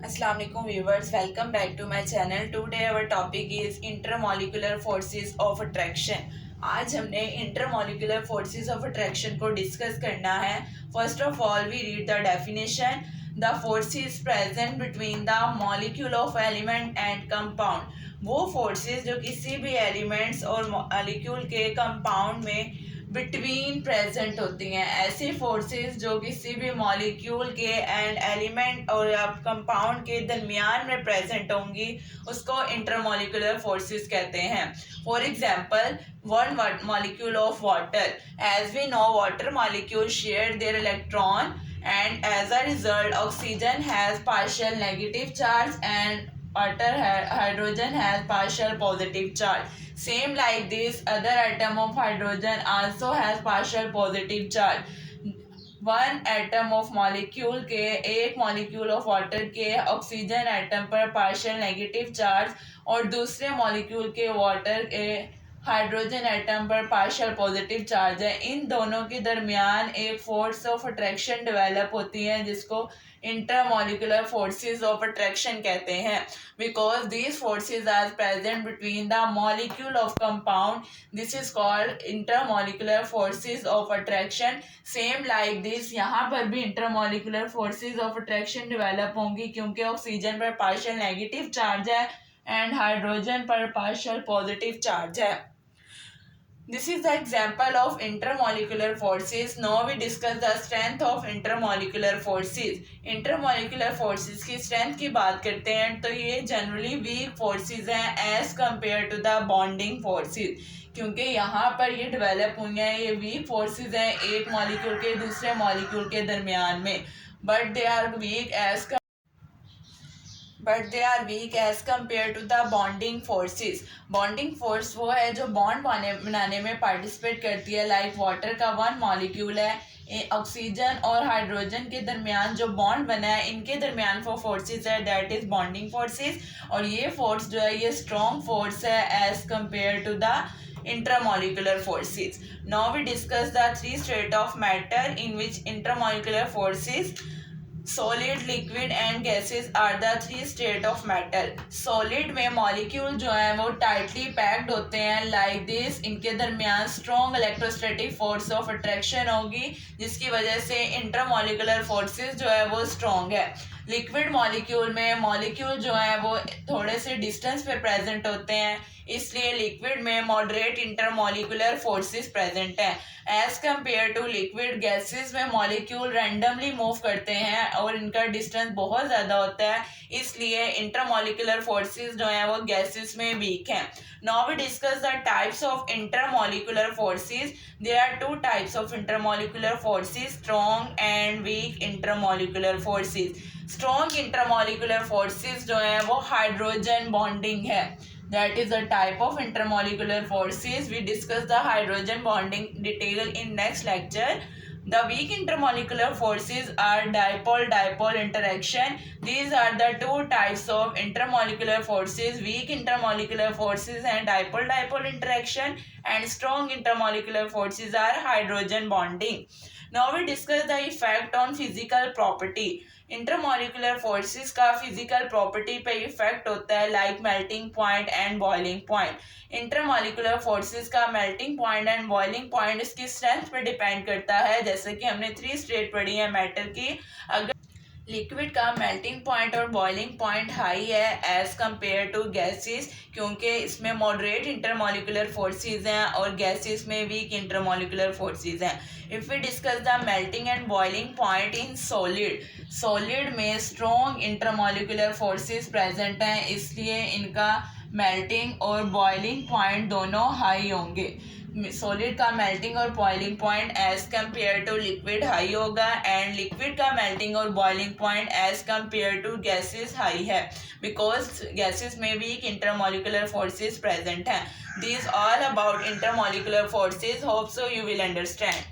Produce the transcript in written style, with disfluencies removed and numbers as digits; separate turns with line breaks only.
Assalamu alaikum viewers, welcome back to my channel. Today our topic is intermolecular forces of attraction. आज हमने intermolecular forces of attraction को discuss करना है. First of all we read the definition. The forces present between the molecule of element and compound. वो forces जो किसी भी elements और molecule के compound में बिटवीन प्रेजेंट होती हैं. ऐसी फोर्सेस जो किसी भी मॉलिक्यूल के एंड एलिमेंट और कंपाउंड के दरमियान में प्रेजेंट होंगी उसको इंटरमॉलिक्यूलर फोर्सेस कहते हैं. For example one molecule of water. As we know water molecule share their electron and as a result oxygen has partial negative charge and hydrogen has partial positive charge. Same like this other atom of hydrogen also has partial positive charge. One atom of molecule के एक molecule of water के oxygen atom पर partial negative charge और दूसरे molecule के water के hydrogen atom पर partial positive charge है. इन दोनों के दरमियान एक फोर्स ऑफ अट्रैक्शन डेवलप होती है जिसको इंटरमॉलिक्यूलर फोर्सेस ऑफ अट्रैक्शन कहते हैं. Because these forces are present between the molecule of compound, this is called intermolecular forces of attraction. Same like this यहाँ पर भी intermolecular forces of attraction develop होंगी क्योंकि ऑक्सीजन पर पार्शियल नेगेटिव चार्ज है and hydrogen पर partial positive charge है. This is the example of intermolecular forces. Now we discuss the strength of intermolecular forces. Intermolecular forces की strength की बात करते हैं तो ये generally weak forces हैं as compared to the bonding forces. क्योंकि यहाँ पर ये डेवलप हुई हैं, ये weak forces हैं एक मॉलिक्यूल के दूसरे मॉलिक्यूल के दरमियान में, but they are weak as compared to the bonding forces. bonding force वो है जो बॉन्ड बनाने में पार्टिसिपेट करती है. लाइक वाटर का वन मॉलिक्यूल है, ऑक्सीजन और हाइड्रोजन के दरमियान जो बॉन्ड बना है इनके दरमियान वो फोर्सेस है, दैट इज बॉन्डिंग फोर्सेस. और ये फोर्स जो है ये स्ट्रॉन्ग फोर्स है as compare to the intermolecular forces. Now we discuss the three states of matter in which intermolecular forces solid, liquid and gases are the three state of matter. Solid में molecule जो है वो tightly packed होते हैं like this. इनके दरमियान strong electrostatic force of attraction होगी जिसकी वजह से इंटरमॉलिक्यूलर फोर्सेस जो है वो स्ट्रॉन्ग है. लिक्विड मॉलिक्यूल में मॉलिक्यूल जो है वो थोड़े से डिस्टेंस पे प्रेजेंट होते हैं इसलिए लिक्विड में मॉडरेट इंटरमॉलिक्यूलर फोर्सेस प्रेजेंट हैं. As compare to liquid gases में मॉलिक्यूल रैंडमली मूव करते हैं और इनका डिस्टेंस बहुत ज़्यादा होता है इसलिए इंटरमॉलिक्यूलर फोर्सेस जो हैं वो गैसेस में वीक हैं. Now we discuss the types of intermolecular forces. There are two types of intermolecular forces, strong and weak intermolecular forces. Strong intermolecular forces जो हैं वो हाइड्रोजन बॉन्डिंग है, that is a type of intermolecular forces. We discuss the hydrogen bonding detail in next lecture. The weak intermolecular forces are dipole-dipole interaction. These are the two types of intermolecular forces, weak intermolecular forces and dipole-dipole interaction, and strong intermolecular forces are hydrogen bonding. Now we discuss the effect on physical property. Intermolecular forces का physical property पे effect होता है like melting point and boiling point. Intermolecular forces का melting point and boiling point इसकी strength पे depend करता है. जैसे कि हमने थ्री स्टेट पढ़ी है मैटर की. अगर लिक्विड का मेल्टिंग पॉइंट और बॉइलिंग पॉइंट हाई है एज कंपेयर टू गैसेस क्योंकि इसमें मॉडरेट इंटरमॉलिक्यूलर फोर्सेस हैं और गैसेस में वीक इंटरमॉलिक्यूलर फोर्सेस हैं. If we discuss the melting and boiling point in solid, solid में स्ट्रॉन्ग इंटरमॉलिक्यूलर फोर्सेस प्रेजेंट हैं इसलिए इनका मेल्टिंग और बॉइलिंग पॉइंट दोनों हाई होंगे. सॉलिड का मेल्टिंग और boiling point as compare to liquid high होगा एंड लिक्विड का मेल्टिंग और boiling point as compare to gases high है बिकॉज गैसेस में वीक इंटरमॉलिक्यूलर फोर्सेस प्रेजेंट हैं. This all about intermolecular forces. Hope so you will understand.